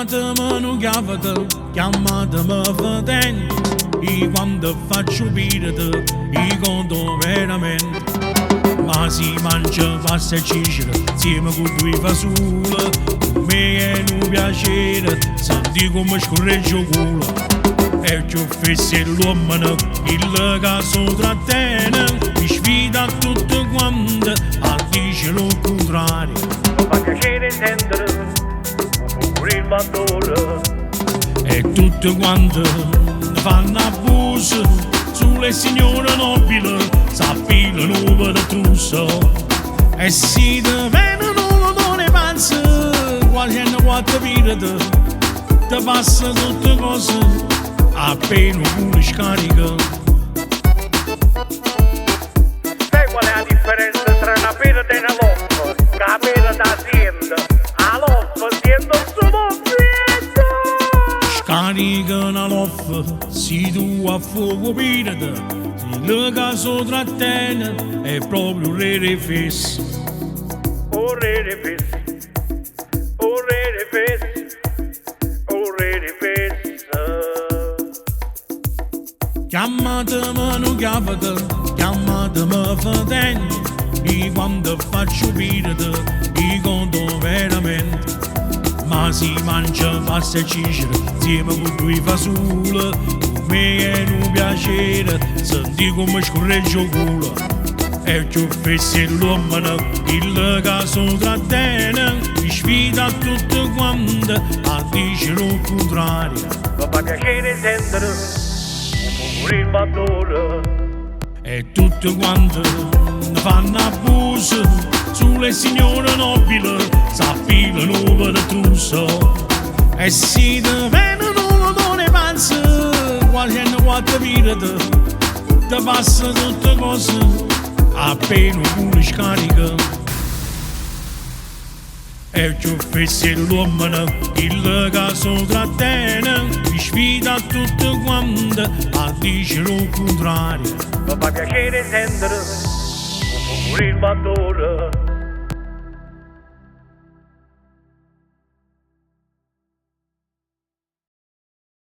Chiamatemi non chiamate, chiamatemi fedente. E quando faccio perdere, i conto veramente. Ma si mangia pasta e cicera, insieme con due fasole. Per me è un piacere, senti come scorreggia il culo. E che fessi l'uomo, il caso trattene. Mi sfida a tutte quante, a dire il contrario. Mi fa piacere sentire pure il battore. E tutte quante fanno abuso sulle signore nobili, s'affilano per trusso. E si divengono donne pazze, qualche quattro pirate, ti passa tutte cose, appena uno scarica. Sai qual è la differenza tra una pirata e una loffa? Che la pirata siente, la loffa siente il suo movimento. Scarica una loffa, si tu a fuoco pirata, si il caso trattene, è proprio un re di fesso. Un re di fesso, un re di fesso, un re di fesso. Chiamatemi non chiamate, chiamatemi fedente. E quando faccio perdere, i conto veramente. Ma si mangia pasta e cicera, insieme con due fasole. Per me è un piacere, senti come scorreggia il culo. E che fessi l'uomo, il caso trattene. Mi sfida a tutte quante, a dire il contrario. Mi fa piacere sentire pure il battore. E tutte quante fanno abuso sulle signore nobili, s'affilano per trusso. E si divengono donne pazze, qualche quattro pirate, ti passa tutte cose, appena uno scarica. E che fessi l'uomo, il caso trattene. Mi sfida a tutte quante, a dire il contrario. Mi fa piacere sentire pure il battore.